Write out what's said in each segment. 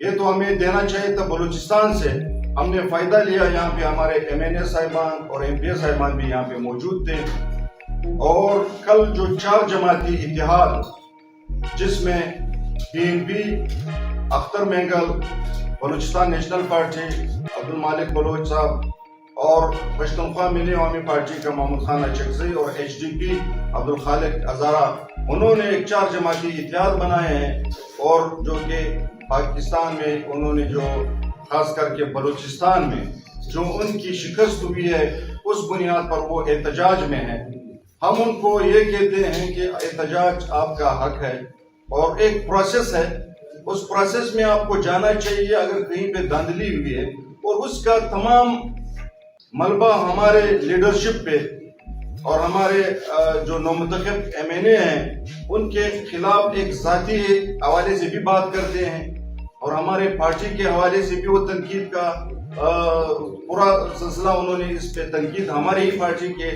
یہ تو ہمیں دینا چاہیے تھا بلوچستان سے. ہم نے فائدہ لیا. یہاں پہ ہمارے MNA صاحبان اور MP صاحبان بھی یہاں پہ موجود تھے. اور کل جو 4 جماعتی اتحاد جس میں PNP، Akhtar Mengal, Balochistan national party Abdul Malik Baloch صاحب، اور پشتونخوا ملی عوامی پارٹی کا محمد خان اچکزئی اور HDP عبدالخالق ہزارہ، انہوں نے ایک 4 جماعتی اتحاد بنائے ہیں. اور جو کہ پاکستان میں انہوں نے جو خاص کر کے بلوچستان میں جو ان کی شکست ہوئی ہے اس بنیاد پر وہ احتجاج میں ہیں. ہم ان کو یہ کہتے ہیں کہ احتجاج آپ کا حق ہے اور ایک پروسیس ہے. اس پروسیس میں آپ کو جانا چاہیے اگر کہیں پہ دھاندلی ہوئی ہے، اور اس کا تمام ملبہ ہمارے لیڈرشپ پہ اور ہمارے جو نومنتخب MNA ہیں ان کے خلاف ایک ذاتی حوالے سے بھی بات کرتے ہیں، اور ہمارے پارٹی کے حوالے سے بھی وہ تنقید کا پورا سلسلہ انہوں نے اس پہ تنقید ہماری ہی پارٹی کے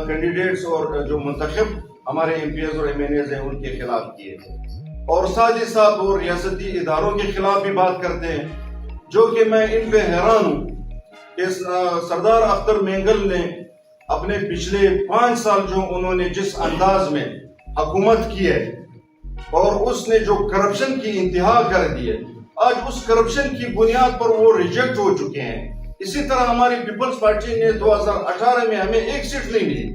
کینڈیڈیٹس اور جو منتخب ہمارے MPs اور MNAs ہیں ان کے خلاف کیے. اور ساتھ ہی ساتھ وہ ریاستی اداروں کے خلاف بھی بات کرتے ہیں، جو کہ میں ان پہ حیران ہوں کہ سردار اختر مینگل نے اپنے پچھلے 5 سال جو انہوں نے جس انداز میں حکومت کی ہے اور اس نے جو کرپشن کی انتہا کر دی ہے، آج اس کرپشن کی بنیاد پر وہ ریجیکٹ ہو چکے ہیں. اسی طرح ہماری پیپلز پارٹی نے 2018 میں ہمیں 1 سیٹ نہیں ملی،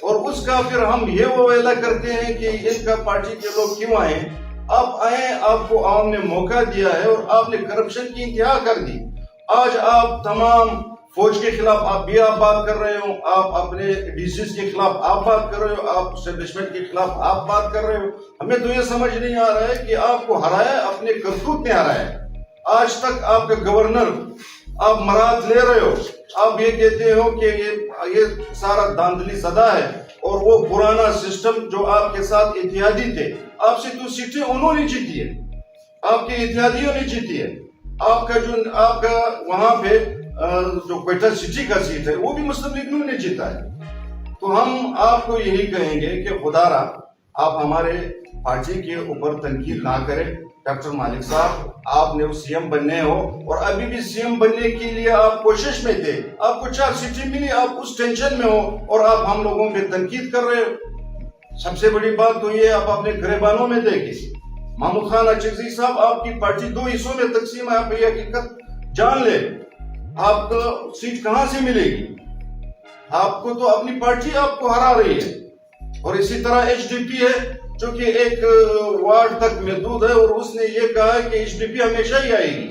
اور اس کا پھر ہم یہ ویلا کرتے ہیں کہ ان کا پارٹی کے لوگ کیوں آئے. آپ آئیں، آپ کو عوام نے موقع دیا ہے اور آپ نے کرپشن کی انتہا کر دی. آج آپ تمام فوج کے خلاف آپ بات کر رہے ہو، آپ اپنے DCs کے خلاف آپ بات کر رہے ہو، آپ اسٹیبلشمنٹ کے خلاف آپ بات کر رہے ہو. ہمیں تو یہ سمجھ نہیں آ رہا ہے کہ آپ کو ہرایا اپنے کرتوت نے ہرایا. آج تک آپ کا گورنر آپ مراد لے رہے ہو، آپ یہ کہتے ہو کہ یہ سارا دھاندلی زدہ ہے، اور وہ پرانا سسٹم جو آپ کے ساتھ اتحادی تھے، آپ سے تو سیٹیں انہوں نے جیتی ہے، آپ کے اتحادیوں نے جیتی ہے. آپ کا وہاں پہ جو کوئٹہ سٹی کا سیٹ ہے وہ بھی مسلم لیگ نے جیتا ہے. تو ہم آپ کو یہی کہیں گے کہ خدا را آپ ہمارے پارٹی کے اوپر تنقید نہ کریں. ڈاکٹر مالک صاحب، آپ نے CM بننے ہو اور ابھی بھی CM بننے کے لیے آپ کوشش میں تھے، آپ کو 4 سیٹیں ملی، آپ اس ٹینشن میں ہو اور آپ ہم لوگوں پہ تنقید کر رہے ہو. سب سے بڑی بات تو یہ آپ اپنے گریبانوں میں دیکھیں. محمد خان اچکزئی صاحب، آپ کی پارٹی 2 حصوں میں تقسیم ہے، آپ یہ حقیقت جان لے. آپ کو سیٹ کہاں سے ملے گی؟ آپ کو تو اپنی پارٹی آپ کو ہرا رہی ہے. اور اسی طرح HDP ہے جو کہ ایک وارڈ تک محدود ہے، اور اس نے یہ کہا ہے کہ HDP ہمیشہ ہی آئے گی.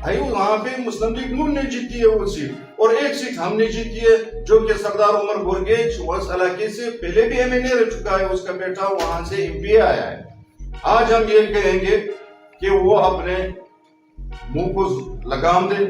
بھائی وہاں پہ مسلم لیگ نون نے جیتی ہے وہ سیٹ، اور 1 سیٹ ہم نے جیتی ہے جو کہ سردار عمر گورگیج اس علاقے سے پہلے بھی MNA رہ چکا ہے، اس کا بیٹا وہاں سے MP آیا ہے. آج ہم یہ کہیں گے کہ وہ اپنے منہ کو لگام دیں،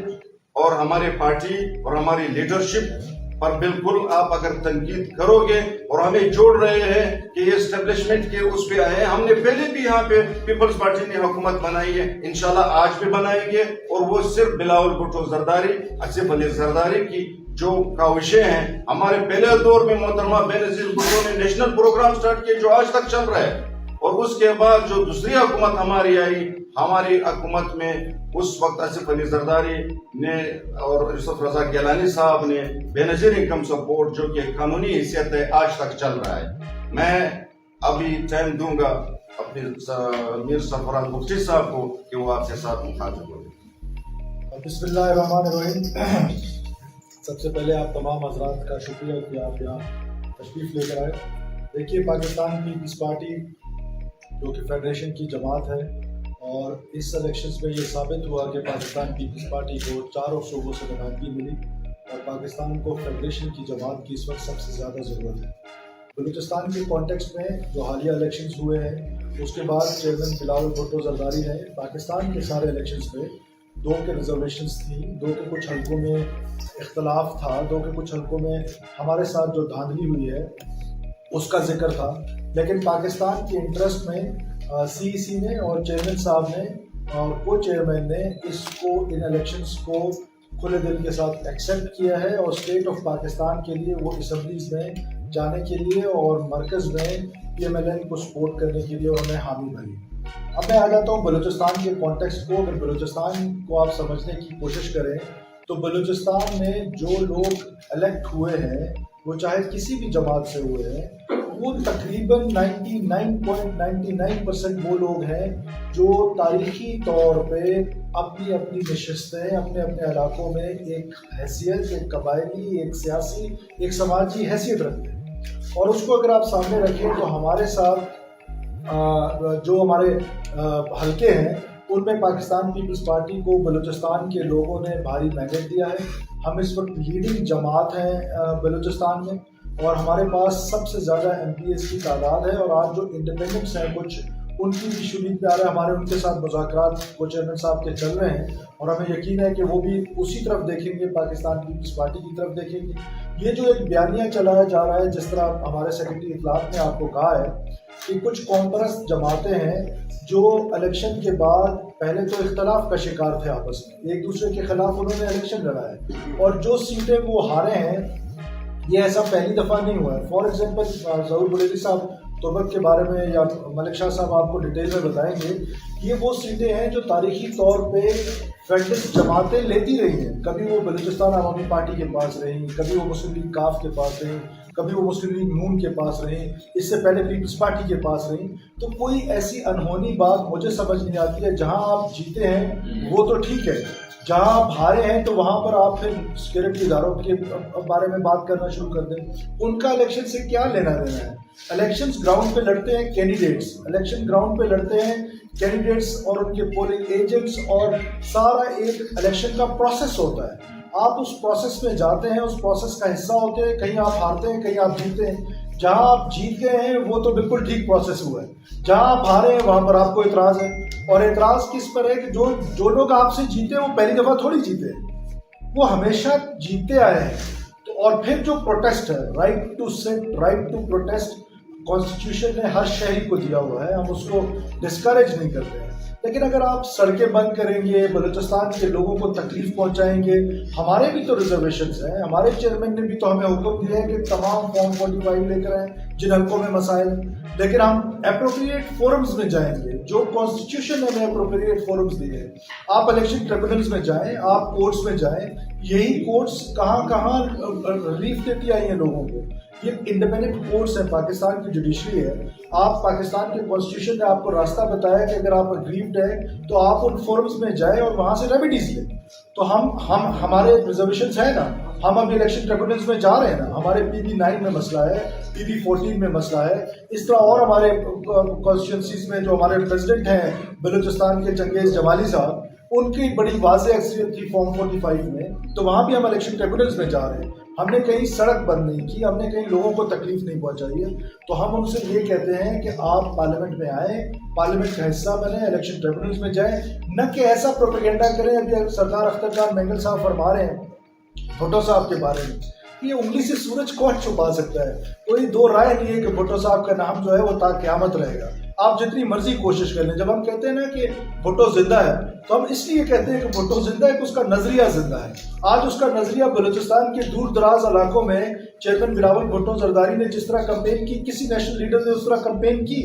اور ہمارے پارٹی اور ہماری لیڈرشپ پر بالکل آپ اگر تنقید کرو گے اور ہمیں جوڑ رہے ہیں کہ یہ اسٹیبلشمنٹ کے اس پہ آئے ہیں. ہم نے پہلے بھی یہاں پہ پیپلز پارٹی نے حکومت بنائی ہے، انشاءاللہ آج بھی بنائیں گے. اور وہ صرف بلاول بھٹو زرداری، آصف علی زرداری کی جو کاوشیں ہیں. ہمارے پہلے دور میں محترمہ بینظیر بھٹو نے نیشنل پروگرام سٹارٹ کیے جو آج تک چل رہا ہے، اور اس کے بعد جو دوسری حکومت ہماری آئی، ہماری حکومت میں اس وقت آصف علی زرداری نے اور یوسف رضا گیلانی صاحب نے بے نظیر انکم سپورٹ جو کہ قانونی حیثیت ہے آج تک چل رہا ہے. میں ابھی ٹائم دوں گا اپنے میر سرفراز مفتی صاحب کو کہ وہ آپ کے ساتھ مخاطب ہو. بسم اللہ الرحمن الرحیم. سب سے پہلے آپ تمام حضرات کا شکریہ کہ آپ یہاں تشریف لے کر آئے. دیکھیے، پاکستان پیپلز پارٹی جو کہ فیڈریشن کی جماعت ہے، اور اس الیکشنز میں یہ ثابت ہوا کہ پاکستان پیپلز پارٹی کو 4 صوبوں سے نمائندگی ملی، اور پاکستان کو فیڈریشن کی جماعت کی اس وقت سب سے زیادہ ضرورت ہے. بلوچستان کے کانٹیکسٹ میں جو حالیہ الیکشنز ہوئے ہیں، اس کے بعد چیئرمین بلاول بھٹو زرداری نے پاکستان کے سارے الیکشنز میں 2 کے ریزرویشنز تھی، 2 کے کچھ حلقوں میں اختلاف تھا، 2 کے کچھ حلقوں میں ہمارے ساتھ جو دھاندلی ہوئی ہے اس کا ذکر تھا. لیکن پاکستان کے انٹرسٹ میں CEC نے اور چیئرمین صاحب نے اور کو چیئرمین نے اس کو ان الیکشنز کو کھلے دل کے ساتھ ایکسیپٹ کیا ہے، اور اسٹیٹ آف پاکستان کے لیے وہ اسمبلیز میں جانے کے لیے اور مرکز میں PMLN کو سپورٹ کرنے کے لیے انہوں نے حامی بھری. اب میں آ جاتا ہوں بلوچستان کے کانٹیکسٹ کو. اگر بلوچستان کو آپ سمجھنے کی کوشش کریں تو بلوچستان میں جو لوگ الیکٹ ہوئے ہیں وہ چاہے کسی بھی جماعت سے ہوئے ہیں, وہ تقریباً 99.99% وہ لوگ ہیں جو تاریخی طور پہ اپنی اپنی نشستیں اپنے اپنے علاقوں میں ایک حیثیت, ایک قبائلی, ایک سیاسی, ایک سماجی حیثیت رکھتے ہیں. اور اس کو اگر آپ سامنے رکھیں تو ہمارے ساتھ جو ہمارے حلقے ہیں ان میں پاکستان پیپلز پارٹی کو بلوچستان کے لوگوں نے بھاری مینڈیٹ دیا ہے. ہم اس وقت لیڈنگ جماعت ہیں بلوچستان میں, اور ہمارے پاس سب سے زیادہ ایم پی ایس کی تعداد ہے. اور آج جو انڈیپینڈنٹس ہیں کچھ, ان کی بھی شمولیت پہ آ رہا ہے. ہمارے ان کے ساتھ مذاکرات کو چیئرمین صاحب کے چل رہے ہیں, اور ہمیں یقین ہے کہ وہ بھی اسی طرف دیکھیں گے, پاکستان پیپلز پارٹی کی طرف دیکھیں گے. یہ جو ایک بیانیہ چلایا جا رہا ہے, جس طرح ہمارے سیکرٹری اطلاعات نے آپ کو کہا ہے کہ کچھ قوم پرست جماعتیں ہیں جو الیکشن کے بعد پہلے تو اختلاف کا شکار تھے آپس میں, ایک دوسرے کے خلاف انہوں نے الیکشن لڑا ہے, اور جو سیٹیں وہ ہارے ہیں یہ ایسا پہلی دفعہ نہیں ہوا ہے. فار ایگزامپل ظہور بریلوی صاحب تربت کے بارے میں یا ملک شاہ صاحب آپ کو ڈیٹیل میں بتائیں گے. یہ وہ سیٹیں ہیں جو تاریخی طور پہ فیڈرلسٹ جماعتیں لیتی رہی ہیں. کبھی وہ بلوچستان عوامی پارٹی کے پاس رہیں, کبھی وہ مسلم لیگ کاف کے پاس رہیں, کبھی وہ مسلم لیگ نون کے پاس رہیں, اس سے پہلے پیپلز پارٹی کے پاس رہیں. تو کوئی ایسی انہونی بات مجھے سمجھ نہیں آتی ہے. جہاں آپ جیتے ہیں وہ تو ٹھیک ہے, جہاں آپ ہارے ہیں تو وہاں پر آپ پھر سیکورٹی اداروں کے بارے میں بات کرنا شروع کر دیں. ان کا الیکشن سے کیا لینا دینا ہے؟ الیکشنز گراؤنڈ پہ لڑتے ہیں کینڈیڈیٹس, الیکشن گراؤنڈ پہ لڑتے ہیں کینڈیڈیٹس اور ان کے پولنگ ایجنٹس, اور سارا ایک الیکشن کا پروسیس ہوتا ہے. آپ اس پروسیس میں جاتے ہیں, اس پروسیس کا حصہ ہوتے ہیں, کہیں آپ ہارتے ہیں, کہیں آپ جیتے ہیں. جہاں آپ جیت گئے ہیں وہ تو بالکل ٹھیک پروسیس ہوا ہے, جہاں آپ ہارے ہیں وہاں پر آپ کو اعتراض ہے. اور اعتراض کس پر ہے کہ جو لوگ آپ سے جیتے ہیں وہ پہلی دفعہ تھوڑی جیتے ہیں, وہ ہمیشہ جیتے آئے ہیں. تو اور پھر جو پروٹیسٹ ہے, right to sit, right to protest, constitution نے ہر شہری کو دیا ہوا ہے, ہم اس کو ڈسکریج نہیں کرتے ہیں. لیکن اگر آپ سڑکیں بند کریں گے, بلوچستان کے لوگوں کو تکلیف پہنچائیں گے, ہمارے بھی تو ریزرویشنز ہیں, ہمارے چیئرمین نے بھی تو ہمیں حکم دیا ہے کہ تمام فارم 45 لے کر آئیں جن حلقوں میں مسائل. لیکن ہم اپروپریٹ فورمز میں جائیں گے, جو کانسٹیٹیوشن نے ہمیں اپروپریٹ فورمز دیے ہیں. آپ الیکشن ٹریبونلز میں جائیں, آپ کورٹس میں جائیں, یہی کورٹس کہاں کہاں ریلیف دیتی آئی ہیں لوگوں کو. یہ انڈیپینڈنٹ کورٹس ہیں, پاکستان کی جوڈیشری ہے. آپ پاکستان کے کانسٹیٹیوشن نے آپ کو راستہ بتایا کہ اگر آپ اگریوڈ ہیں تو آپ ان فورمز میں جائیں اور وہاں سے ریمیڈیز لیں. تو ہمارے ریزرویشنز ہیں نا, ہم ابھی الیکشن ٹریبونلز میں جا رہے ہیں نا, ہمارے PB9 میں مسئلہ ہے, PB14 میں مسئلہ ہے. اس طرح اور ہمارے کانسٹیٹوئنسیز میں جو ہمارے پریزیڈنٹ ہیں بلوچستان کے چنگیز جمالی صاحب, ان کی بڑی واضح اکثریت تھی فارم 45 میں, تو وہاں بھی ہم الیکشن ٹریبونلز میں جا رہے ہیں. ہم نے کہیں سڑک بند نہیں کی, ہم نے کہیں لوگوں کو تکلیف نہیں پہنچائی ہے. تو ہم ان سے یہ کہتے ہیں کہ آپ پارلیمنٹ میں آئیں, پارلیمنٹ کا حصہ بنیں, الیکشن ٹریبونلز میں جائیں, نہ کہ ایسا پروپیگنڈا کریں. ابھی سردار اختر خان مینگل صاحب فرما رہے ہیں بھٹو صاحب کے بارے میں, یہ انگلی سے سورج کون چھپا سکتا ہے؟ کوئی دو رائے نہیں ہے کہ بھٹو صاحب کا نام جو ہے وہ تا قیامت رہے گا. آپ جتنی مرضی کوشش کر لیں. جب ہم کہتے ہیں نا کہ بھٹو زندہ ہے, تو ہم اس لیے کہتے ہیں کہ بھٹو زندہ ہے کہ اس کا نظریہ زندہ ہے. آج اس کا نظریہ بلوچستان کے دور دراز علاقوں میں چیئرمین بلاول بھٹو زرداری نے جس طرح کمپین کی, کسی نیشنل لیڈر نے اس طرح کمپین کی؟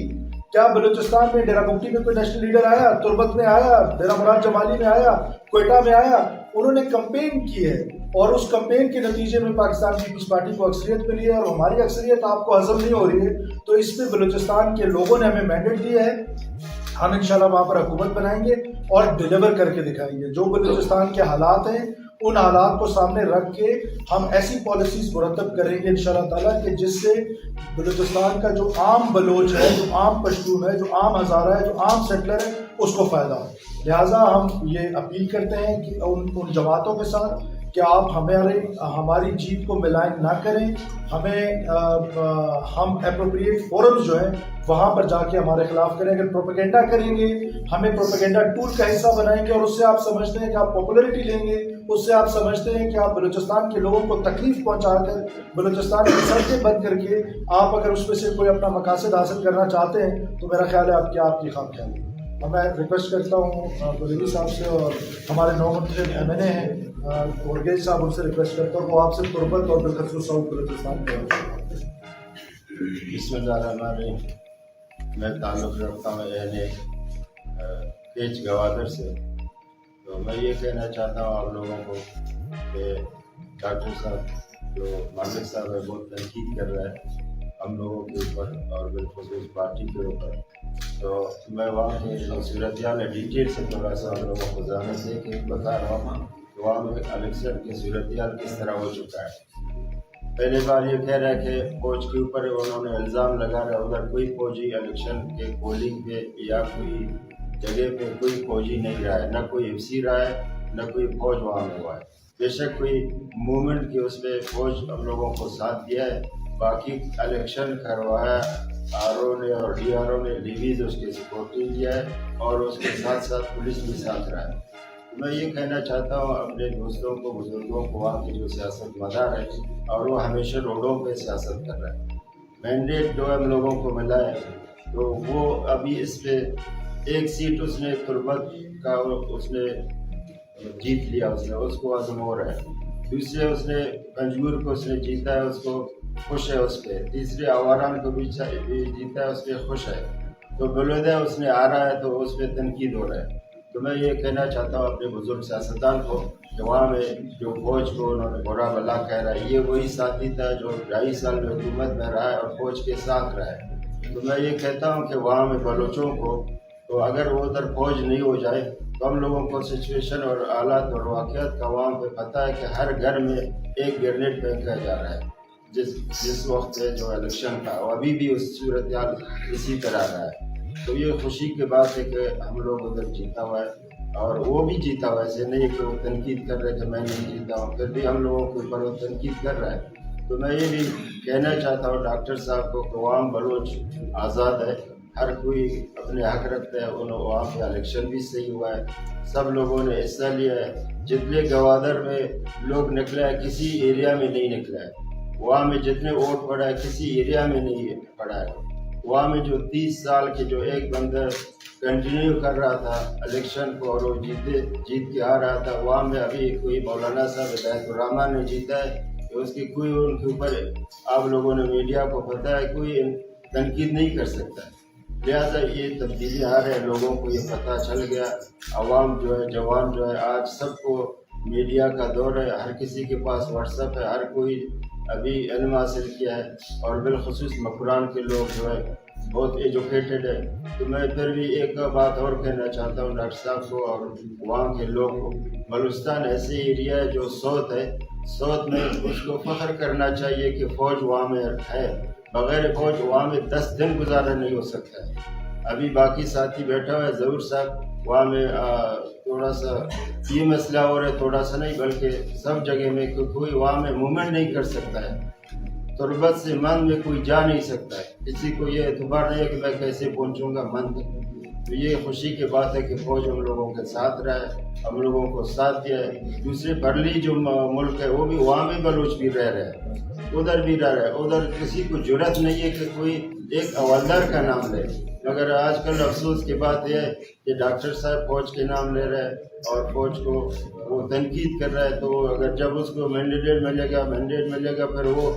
کیا بلوچستان میں ڈیرا بگٹی میں کوئی نیشنل لیڈر آیا؟ تربت میں آیا؟ ڈیرا مراد جمالی میں آیا؟ کوئٹہ میں آیا؟ انہوں نے کمپین کی ہے, اور اس کمپین کے نتیجے میں پاکستان پیپلز پارٹی کو اکثریت ملی ہے, اور ہماری اکثریت آپ کو ہضم نہیں ہو رہی ہے. تو اس پہ بلوچستان کے لوگوں نے ہمیں مینڈیٹ دیا ہے, ہم انشاءاللہ وہاں پر حکومت بنائیں گے اور ڈیلیور کر کے دکھائیں گے. جو بلوچستان کے حالات ہیں ان حالات کو سامنے رکھ کے ہم ایسی پالیسیز مرتب کریں گے انشاءاللہ تعالیٰ کہ جس سے بلوچستان کا جو عام بلوچ ہے, جو عام پشتون ہے, جو عام ہزارہ ہے, جو عام سیٹلر ہے, اس کو فائدہ ہو. لہٰذا ہم یہ اپیل کرتے ہیں کہ ان جماعتوں کے ساتھ کہ آپ ہماری جیت کو ملائن نہ کریں. ہم اپروپریٹ فورمز جو ہیں وہاں پر جا کے ہمارے خلاف کریں. اگر پروپیگنڈا کریں گے, ہمیں پروپیگنڈا ٹول کا حصہ بنائیں گے, اور اس سے آپ سمجھتے ہیں کہ آپ پاپولرٹی لیں گے, اس سے آپ سمجھتے ہیں کہ آپ بلوچستان کے لوگوں کو تکلیف پہنچا کر, بلوچستان کی سڑکیں بند کر کے آپ اگر اس میں سے کوئی اپنا مقاصد حاصل کرنا چاہتے ہیں, تو میرا خیال ہے آپ کی خواب خیال ہے. میں ریکویسٹ کرتا ہوں بریلوی صاحب سے, اور ہمارے نو منتخب MNA ہیں ورگیز صاحب, ان سے ریکویسٹ کرتا ہوں وہ آپ سے تربت اور بالخصوص ساؤتھ بلوچستان کے. بسم اللہ الرحمن الرحیم. میں تعلق رکھتا ہوں کیچ گوادر سے. تو میں یہ کہنا چاہتا ہوں آپ لوگوں کو کہ ڈاکٹر صاحب جو مالک صاحب ہے بہت تنقید کر رہا ہے ہم لوگوں کے اوپر اور بالخصوص پارٹی کے اوپر. تو میں وہاں کی جو صورتحال ہے ڈیٹیل سے تھوڑا سا ہم لوگوں کو ذہن دے کے بتا رہا ہوں کہ وہاں میں الیکشن کی صورتحال کس طرح ہو چکا ہے. پہلی بار یہ کہہ رہا ہے کہ فوج کے اوپر انہوں نے الزام لگا رہا ہے ادھر کوئی فوجی الیکشن کے پولنگ پہ یا کوئی جگہ پہ کوئی فوجی نہیں رہا ہے, نہ کوئی افسی رہا ہے, نہ کوئی فوج وہاں میں ہوا ہے. بے شک کوئی موومنٹ کی اس پہ فوج ہم لوگوں کو ساتھ دیا ہے, باقی الیکشن کروایا آر او نے اور ڈی آر او نے لیویز اس کے سپورٹنگ دیا ہے اور اس کے ساتھ ساتھ پولیس بھی ساتھ رہا ہے. میں یہ کہنا چاہتا ہوں اپنے دوستوں کو بزرگوں کو وہاں کی جو سیاست مدار ہے اور وہ ہمیشہ روڈوں پہ سیاست کر رہا ہے. مینڈیٹ جو ہم لوگوں کو ملا ہے تو وہ ابھی اس پہ ایک سیٹ اس نے تربت کا اس نے جیت لیا, اس کو عزم ہو رہا ہے. دوسرے اس نے پنجگور کو اس نے جیتا ہے, اس کو خوش ہے اس پہ. تیسرے آواران کو بھی جیتا ہے, اس پہ خوش ہے. تو بلودہ اس نے آ رہا ہے تو اس پہ تنقید ہو رہا ہے. تو میں یہ کہنا چاہتا ہوں اپنے بزرگ سیاستدان کو کہ وہاں میں جو فوج کو انہوں نے برا بلا کہہ رہا ہے, یہ وہی ساتھی تھا جو 2.5 سال میں حکومت میں رہا ہے اور فوج کے ساتھ رہا ہے. تو میں یہ کہتا ہوں کہ وہاں میں بلوچوں کو تو اگر وہ ادھر فوج نہیں ہو جائے تو ہم لوگوں کو سچویشن اور حالات اور واقعات کا وہاں پہ پتہ ہے کہ ہر گھر میں ایک گرینیڈ پھینکا جا رہا ہے جس وقت ہے جو الیکشن کا, اور ابھی بھی اس صورتحال اسی طرح رہا ہے. تو یہ خوشی کی بات ہے کہ ہم لوگ ادھر جیتا ہوا ہے اور وہ بھی جیتا ہوا ہے. ایسے نہیں کہ وہ تنقید کر رہے کہ میں نہیں جیتا ہوں, پھر بھی ہم لوگوں کے اوپر وہ تنقید کر رہا ہے. تو میں یہ بھی کہنا چاہتا ہوں ڈاکٹر صاحب کو کہ عوام بلوچ آزاد ہے, ہر کوئی اپنے حق رکھتا ہے. وہاں پہ الیکشن بھی صحیح ہوا ہے, سب لوگوں نے حصہ لیا ہے. جتنے گوادر میں لوگ نکلا ہے کسی ایریا میں نہیں نکلا ہے, وہاں میں جتنے ووٹ پڑا ہے کسی ایریا میں نہیں پڑا ہے. وہاں میں جو 30 سال کے جو ایک بندہ کنٹینیو کر رہا تھا الیکشن کو اور وہ جیت کے آ رہا تھا, وہاں میں ابھی کوئی مولانا صاحب ہدایت الرحمان نے جیتا ہے کہ اس کی کوئی ان کے اوپر آپ لوگوں نے میڈیا کو پتہ ہے کوئی تنقید نہیں کر سکتا ہے. لہٰذا یہ تبدیلی آ رہے ہیں, لوگوں کو یہ پتہ چل گیا. عوام جو ہے جوان جو ہے آج سب کو میڈیا کا دور ہے, ہر کسی کے پاس واٹس ایپ ہے, ہر کوئی ابھی علم حاصل کیا ہے اور بالخصوص مکران کے لوگ جو ہے بہت ایجوکیٹڈ ہے. تو میں پھر بھی ایک بات اور کہنا چاہتا ہوں ڈاکٹر صاحب کو اور وہاں کے لوگ کو. بلوچستان ایسی ایریا ہے جو سوت ہے, سوت میں اس کو فخر کرنا چاہیے کہ فوج وہاں میں ہے. بغیر فوج وہاں میں 10 دن گزارا نہیں ہو سکتا ہے. ابھی باقی ساتھی بیٹھا ہوا ہے ظہور صاحب, وہاں میں تھوڑا سا یہ مسئلہ ہو رہا ہے, تھوڑا سا نہیں بلکہ سب جگہ میں کوئی وہاں میں موومنٹ نہیں کر سکتا ہے. تربت سے من میں کوئی جا نہیں سکتا ہے, کسی کو یہ اعتبار نہیں ہے کہ میں کیسے پہنچوں گا من تک. تو یہ خوشی کی بات ہے کہ فوج ہم لوگوں کے ساتھ رہا ہے, ہم لوگوں کو ساتھ دیا ہے. دوسرے برلی جو ملک ہے وہ بھی وہاں بھی بلوچ بھی رہ رہے ہیں, ادھر بھی رہ رہے ہیں. ادھر کسی کو جرأت نہیں ہے کہ کوئی ایک حوالدار کا نام لے, مگر آج کل افسوس کی بات یہ ہے کہ ڈاکٹر صاحب فوج کے نام لے رہے ہیں اور فوج کو وہ تنقید کر رہا ہے. تو اگر جب اس کو مینڈیٹ ملے گا پھر وہ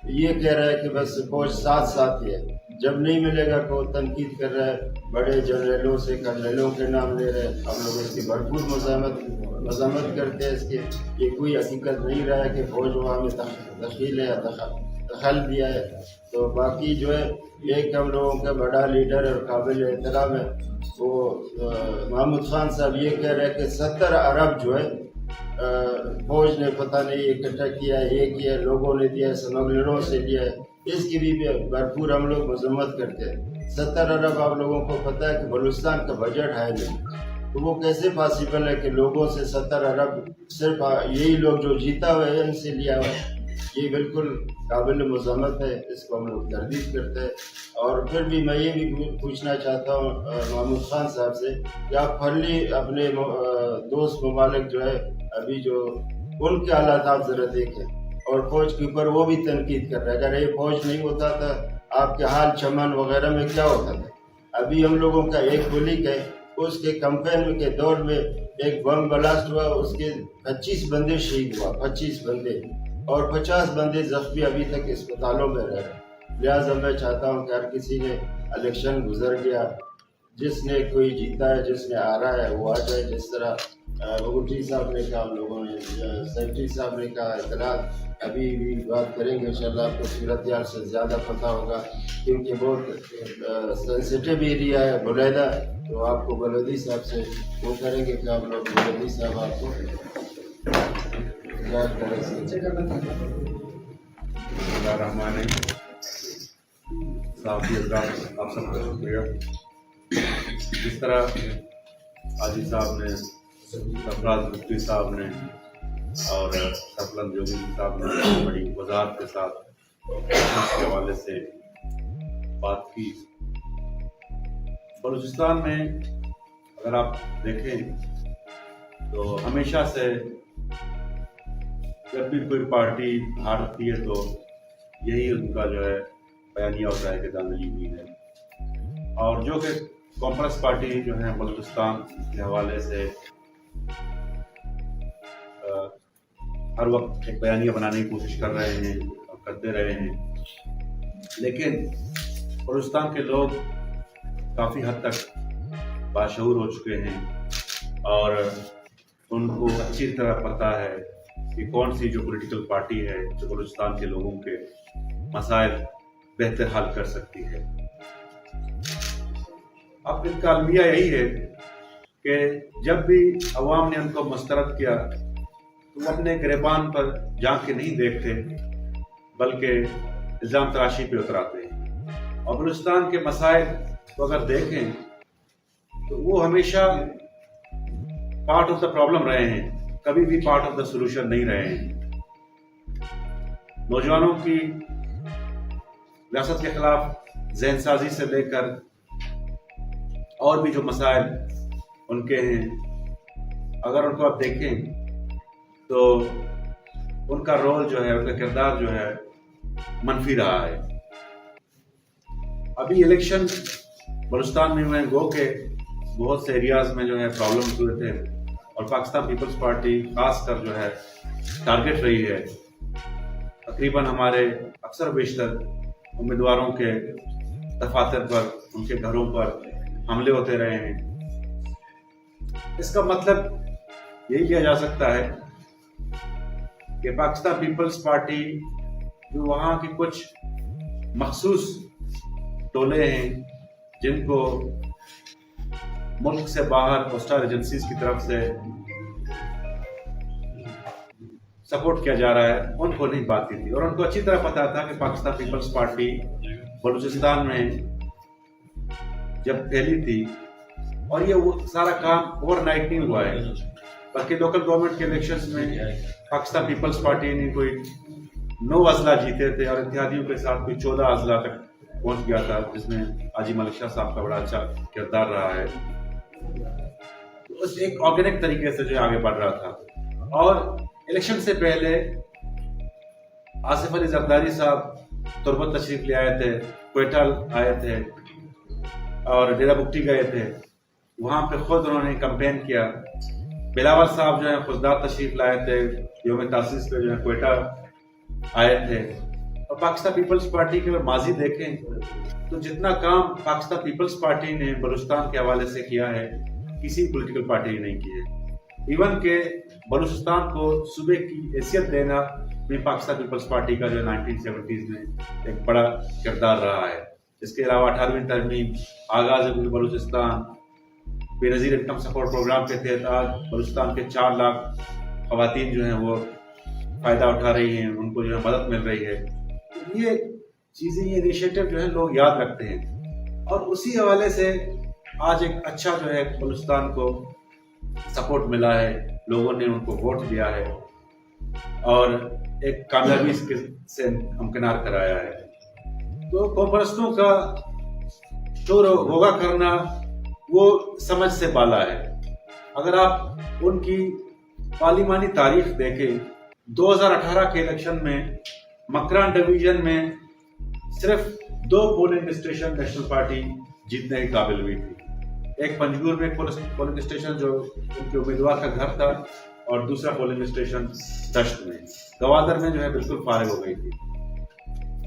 یہ کہہ رہا ہے کہ بس فوج ساتھ ہی ہے. جب نہیں ملے گا تو تنقید کر رہا ہے, بڑے جنرلوں سے کرنلوں کے نام لے رہے ہیں. ہم لوگ اس کی بھرپور مذمت کرتے ہیں. اس کے یہ کوئی حقیقت نہیں رہا ہے کہ فوج وہاں میں دخیل ہے یا دخل دیا ہے. تو باقی جو ہے ایک ہم لوگوں کا بڑا لیڈر اور قابل احترام ہے وہ محمود خان صاحب یہ کہہ رہے ہیں کہ 70 ارب جو ہے فوج نے پتہ نہیں اکٹھا کیا ہے, یہ کیا لوگوں نے دیا ہے, سمگلروں سے لیا ہے. اس کی بھی بھرپور ہم لوگ مذمت کرتے ہیں. 70 ارب آپ لوگوں کو پتہ ہے کہ بلوچستان کا بجٹ ہے نہیں, تو وہ کیسے پاسبل ہے کہ لوگوں سے 70 ارب صرف یہی لوگ جو جیتا ہوا ہے ان سے لیا ہوا ہے. یہ بالکل قابل مذمت ہے, اس کو ہم لوگ تردید کرتے ہیں. اور پھر بھی میں یہ بھی پوچھنا چاہتا ہوں محمود خان صاحب سے کہ آپ پھرلی اپنے دوست ممالک جو ہے ابھی جو ان کے حالات آپ ذرا دیکھیں, اور فوج کے اوپر وہ بھی تنقید کر رہے ہیں. اگر یہ فوج نہیں ہوتا تھا آپ کے حال چمن وغیرہ میں کیا ہوتا تھا؟ ابھی ہم لوگوں کا ایک ملک ہے, اس کے کمپین کے دور میں ایک بم بلاسٹ ہوا, اس کے 25 بندے شہید ہوا, 25 بندے, اور 50 بندے زخمی ابھی تک اسپتالوں میں رہ رہے ہیں. لہٰذا میں چاہتا ہوں کہ ہر کسی نے الیکشن گزر گیا, جس نے کوئی جیتا ہے، جس نے آ رہا ہے وہ آ جائے. جس طرح بگٹی صاحب نے کہا، ہم لوگوں نے سیکٹری صاحب نے کہا، اطلاعات ابھی بھی بات کریں گے انشاءاللہ. آپ کو صورتحال سے زیادہ پتہ ہوگا کیونکہ بہت سینسیٹیو ایریا ہے بلیدہ. تو آپ کو بلودی صاحب سے وہ کریں گے کہ آپ لوگ بلودی صاحب آپ کو صحافی حضرات، آپ سب کا شکریہ. جس طرح حاجی صاحب نے، سرفراز مفتی صاحب نے اور سفلند جوگی صاحب نے بڑی وضاحت کے ساتھ اس کے حوالے سے بات کی. بلوچستان میں اگر آپ دیکھیں تو ہمیشہ سے جب بھی کوئی پارٹی ہارتی ہے تو یہی ان کا جو ہے بیانیہ ہوتا ہے کہ دھاندلی ہوئی ہے. اور جو کہ کانگریس پارٹی جو ہے بلوچستان کے حوالے سے ہر وقت ایک بیانیہ بنانے کی کوشش کر رہے ہیں اور کرتے رہے ہیں. لیکن بلوچستان کے لوگ کافی حد تک باشعور ہو چکے ہیں اور ان کو اچھی طرح پتہ ہے کہ کون سی جو پولیٹیکل پارٹی ہے جو بلوچستان کے لوگوں کے مسائل بہتر حل کر سکتی ہے. اب ان کا المیہ یہی ہے کہ جب بھی عوام نے ان کو مسترد کیا تو وہ اپنے گریبان پر جھانک کے نہیں دیکھتے بلکہ الزام تراشی پہ اتراتے ہیں. اور بلوچستان کے مسائل کو اگر دیکھیں تو وہ ہمیشہ پارٹ آف دا پرابلم رہے ہیں، کبھی بھی پارٹ آف دا سولوشن نہیں رہے ہیں. نوجوانوں کی ریاست کے خلاف ذہن سازی سے لے کر اور بھی جو مسائل ان کے ہیں، اگر ان کو آپ دیکھیں تو ان کا رول جو ہے، ان کا کردار جو ہے منفی رہا ہے. ابھی الیکشن بلوچستان میں ہوئے، گو کہ بہت سے ایریاز میں جو ہے پرابلمز ہوئے تھے اور پاکستان پیپلز پارٹی خاص کر جو ہے ٹارگٹ رہی ہے. تقریباً ہمارے اکثر بیشتر امیدواروں کے دفاتر پر، ان کے گھروں پر حملے ہوتے رہے ہیں. اس کا مطلب یہی کیا جا سکتا ہے کہ پاکستان پیپلز پارٹی جو وہاں کی کچھ مخصوص ٹولے ہیں جن کو ملک سے باہر پوسٹل ایجنسیز کی طرف سے سپورٹ کیا جا رہا ہے، ان کو نہیں پاتی تھی. اور ان کو اچھی طرح پتا تھا کہ پاکستان پیپلز پارٹی بلوچستان میں جب پھیلی تھی، اور یہ وہ سارا کام اوور نائٹ نہیں ہوا ہے بلکہ لوکل گورنمنٹ کے الیکشنز میں پاکستان پیپلز پارٹی نے کوئی 9 اضلاع جیتے تھے اور اتحادیوں کے ساتھ کوئی 14 اضلاع تک پہنچ گیا تھا، جس میں حاجی ملک شاہ صاحب کا بڑا اچھا کردار رہا ہے. اس ایک آرگینک طریقے سے جو آگے بڑھ رہا تھا. اور الیکشن سے پہلے آصف علی زرداری صاحب تربت تشریف لے آئے تھے، کوئٹہ آئے تھے اور ڈیرہ بگٹی گئے تھے. وہاں پہ خود انہوں نے کمپین کیا. بلاول صاحب جو ہے خزدار تشریف لائے تھے، یوم تاسیس پہ جو ہے کوئٹہ آئے تھے. اور پاکستان پیپلز پارٹی کے ماضی دیکھیں تو جتنا کام پاکستان پیپلز پارٹی نے بلوچستان کے حوالے سے کیا ہے کسی پولیٹیکل پارٹی نے نہیں کی ہے. ایون کہ بلوچستان کو صوبے کی حیثیت دینا بھی پاکستان پیپلز پارٹی کا جو 1970s میں ایک بڑا کردار رہا ہے. اس کے علاوہ 18ویں ترمیم، آغاز بلوچستان، بے نظیر انکم سپورٹ پروگرام کے تحت آج بلوچستان کے 4 لاکھ خواتین جو ہیں وہ فائدہ اٹھا رہی ہیں، ان کو جو ہے مدد مل رہی ہے. یہ چیزیں، یہ انیشیٹو جو ہے لوگ یاد رکھتے ہیں اور اسی حوالے سے آج ایک اچھا جو ہے بلوچستان کو سپورٹ ملا ہے، لوگوں نے ان کو ووٹ دیا ہے اور ایک کامیابی سے ہمکنار کرایا ہے. تو قوم پرستوں کا شور ہوگا کرنا وہ سمجھ سے بالا ہے. اگر آپ ان کی پارلیمانی تاریخ دیکھیں، 2018 کے الیکشن میں مکران ڈویژن میں صرف 2 پولنگ اسٹیشن نیشنل پارٹی جیتنے کے قابل ہوئی تھی. ایک پنجگور میں ایک پولنگ اسٹیشن جو ان کے امیدوار کا گھر تھا اور دوسرا پولنگ اسٹیشن دشت میں. گوادر میں جو ہے بالکل فارغ ہو گئی تھی.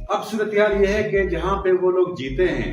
اب صورتحال یہ ہے کہ جہاں پہ وہ لوگ جیتے ہیں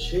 6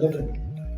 11